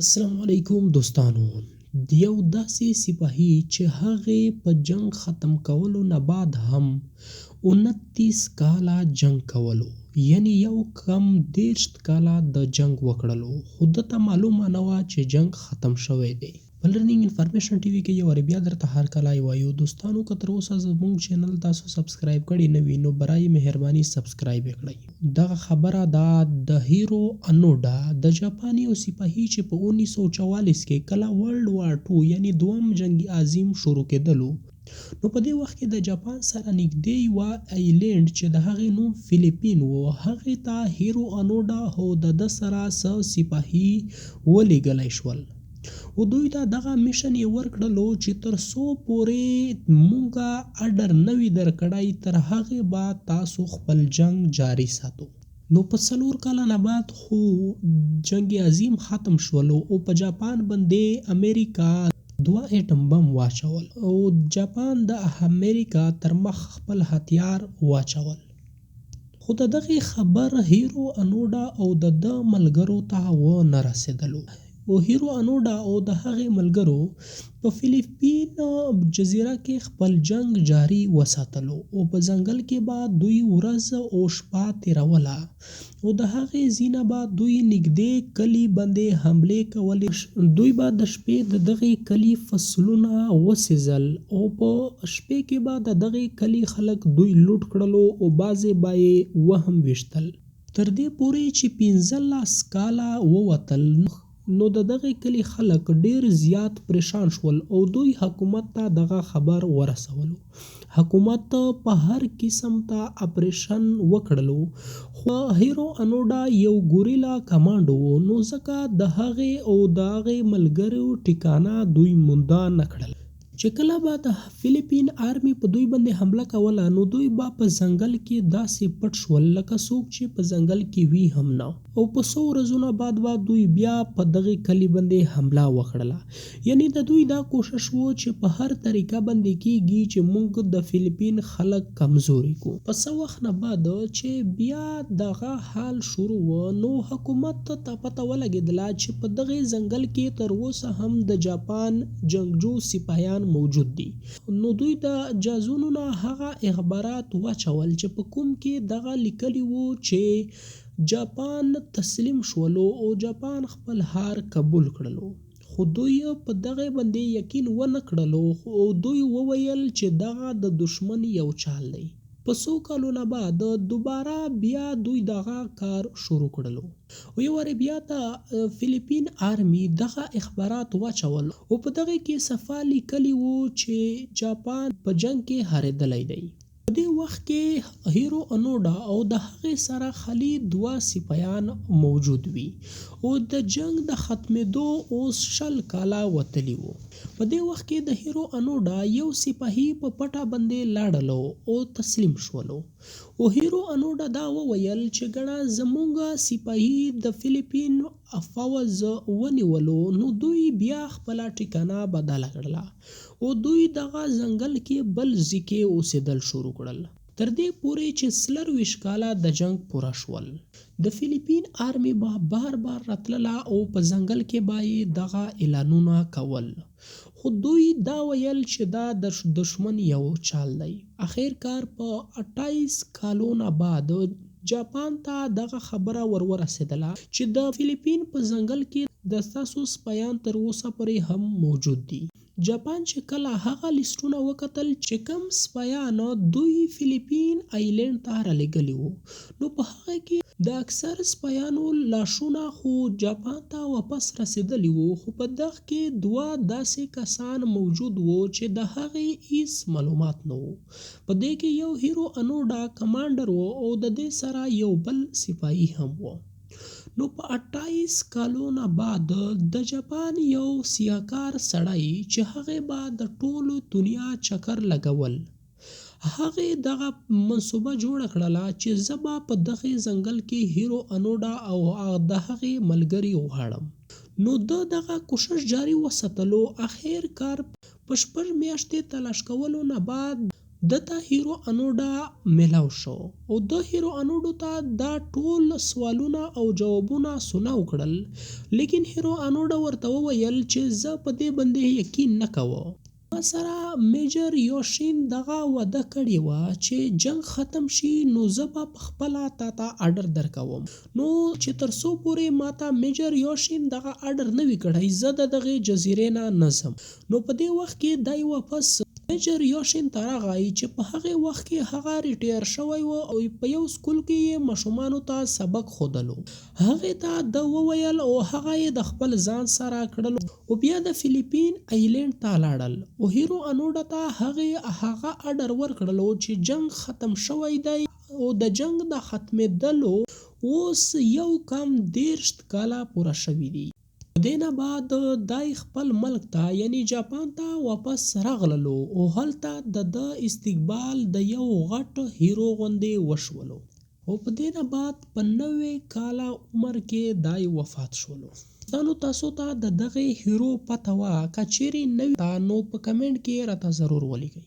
السلام علیکم دوستانو. یو داسې سپاهی چې هغې په جنګ ختم کولو نه بعد هم 29 کاله جنګ کولو، یعنی یو کم 30 کاله د جنګ وکړلو، خو ده ته معلومه نه وه چې جنګ ختم شوی دی. په لرنینګ انفارمیشن ټي وي کې یو وارې بیا درته هرکلی وایو. دوستانو که تر اوسه زموږ چینل تاسو سبسکرایب کړی نه وي نو برای مهرباني سبسکرایب یې کړئ. دغه خبره ده د هیرو انوډا د جاپان یو سپاهي چې په 1944 کې کله ورلډ وار 2 یعنی دویم جنګ عظیم شروع کېدلو، نو په دې وخت کې د جاپان سره نږدې یوه ایلینډ چې د هغې نوم فیلیپین و، هغې ته هیرو انوډا او د ده سره څه سپاهي ولېږلی شول. و دوی ته دغه میشن یې ورکړلو چې تر څو پورې مونږه اډر نه وي درکړی تر هغې به تاسو خپل جنګ جاري ساتو. نو په 4 کاله نه بعد خو جنگ عظیم ختم شولو او په جاپان باندې امریکا 2 اټم بم واچول او جاپان د امریکا تر مخ خپل هتیار واچول. خو د دغې خبر هیرو انوډا او د ده ملګرو ته ونه رسېدلو. او هیرو انوډا او د هغې ملګرو په فیلیپین جزیره کې خپل جنگ جاري وساتلو او په ځنګل کې به دوی ورځ او شپه تیروله او د هغې ځینه به دوی نږدې کلي باندې حملې کولې. دوی به د شپې د دغې کلي فصلونه وسېزل او په شپې کې به د دغې کلي خلک دوی لوټ کړلو او بعضې به یې وهم ویشتل. تر دې پورې چې 15 کاله ووتل نو د دغې کلي خلک ډیر زیات پریشان شول او دوی حکومت ته دغه خبر ورسولو. حکومت په هر قسم ته اپریشن وکړلو، خو هیرو انوډا یو ګوریلا کمانډو و، نو ځکه د هغې او د هغې ملګرو ټکانه دوی مونده نه کړل. چې کله به د فیلیپین آرمي په دوی باندې حمله کوله نو دوی به په ځنګل کې داسې پټ شول لکه څوک چې په ځنګل کې وي هم نه، او په 100 ورځونه بعد به دوی بیا په دغې کلي باندې حمله وکړله. یعنی د دوی دا کوشش و چې په هر طریقه باندې کېږي چې موږ د فیلیپین خلک کمزوري کو. په څه وخت نه بعد چې بیا دغه حال شروع و نو حکومت ته پته ولګېدله چې په دغې ځنګل کې تر اوسه هم د جاپان جنګجو سپاهیان موجود دي. نو دوی د جازونو نه هغه اخبارات واچول چې په کوم کې دغه لیکلي وو چې جاپان تسلیم شولو او جاپان خپل هار قبول کړلو. خو دوی په دغه باندې یقین ونه کړلو او دوی وویل چې دغه د دشمن یو چال دی. په 100 کالو نه بعد دوباره بیا دوی دغه کار شروع کړلو او یو وارې بیا د فیلیپین آرمي دغه اخبارات واچول او په دغه کې صفا لیکلي وو چې جاپان په جنگ کې هارېدلی دی. په دې وخت کې هیرو انوډا او د هغې سره خالي 2 سپاهیان موجود وي او د جنگ د ختمېدو اوس 20 کاله وتلي وو. په دې وخت کې د هیرو انوډا یو سپاهي په پټه باندې لاړلو او تسلیم شولو او هیرو انوډا دا وویل چې ګڼه زمونږ سپاهي د فیلیپین فوز ونیولو نو دوی بیا خپله ټکانه بدله کړله او دوی دغه ځنګل کې بل ځای کې اوسېدل شروع کړل تر دې پورې چې 24 کاله د جنگ پوره شول. د فیلیپین آرمي به بار بار راتلله او په ځنګل کې به یې دغه اعلانونه کول، خو دوی دا ویل چې دا د دشمن یو چال دی. اخر کار په 28 کالو نه بعد جاپان ته دغه خبره ورسېدله چې د فیلیپین په ځنګل کې د ستاسو سپایان تر اوسه پورې هم موجود دي. جاپان چې کله هغه لیسټونه وکتل چې کم سپایان دوی فیلیپین ایلینډ ته رالېږلي وو، نو په هغه کې د اکثر سپایانو لاشونه خو جاپان ته واپس رسېدلي وو، خو په دغه کې 2 داسې کسان موجود وو چې د هغې هیڅ معلومات نه وو. په دې کې یو هیرو انوډا کمانډر و او د دې سره یو بل سپاهي هم و. نو په 28 کالو نه بعد د جاپان یو سیاکار سړی چې هغې به د ټولو دنیا چکر لګول، هغې دغه منصوبه جوړه کړله چې زه به په دغې ځنګل کې هیرو انوډا او د هغې ملګري وغواړم. نو ده دغه کوشش جاري وساتلو. اخر کار په 6 میاشتې تلاش کولو نه بعد دته هیرو انوډا میلاو شو او د هیرو انوډو ته دا ټول سوالونه او جوابونه سونه وکړل، لیکن هیرو انوډا ورته وویل چې زه په دې باندې یقین نه کوم. ما سره میجر یوشین دغه وعده کړې وه چې جنگ ختم شي نو زه به پخپله تا ته آرډر درکوم، نو چې تر څو پورې ما ته میجر یوشین دغه آرډر نه وي کړی زه د دغې جزیرې نه نه ځم. نو په دې وخت کې دی واپس میجر یوشین ته راغی چې په هغې وخت کې هغه ریټایر شوی و او په یو سکول کې یې ماشومانو ته سبق ښودلو. هغې ته ده وویل او هغه یې د خپل ځان سره کړلو او بیا د فیلیپین ایلینډ ته لاړل او هیرو انوډا ته هغه آرډر ورکړلو چې جنگ ختم شوی دی او د جنگ د ختمېدلو اوس 1.30 کاله پوره شوي دي. د دې نه بعد دی خپل ملک ته یعنی جاپان ته واپس راغللو او هلته د استقبال د یو غټ هیرو غوندې وشولو او په دې نه بعد په 90 کاله عمر کې دی وفات شولو. تاسو ته د دغه هیرو پته وه که چیرې نوي نو په کمنټ کې راته ضرور ولیکئ.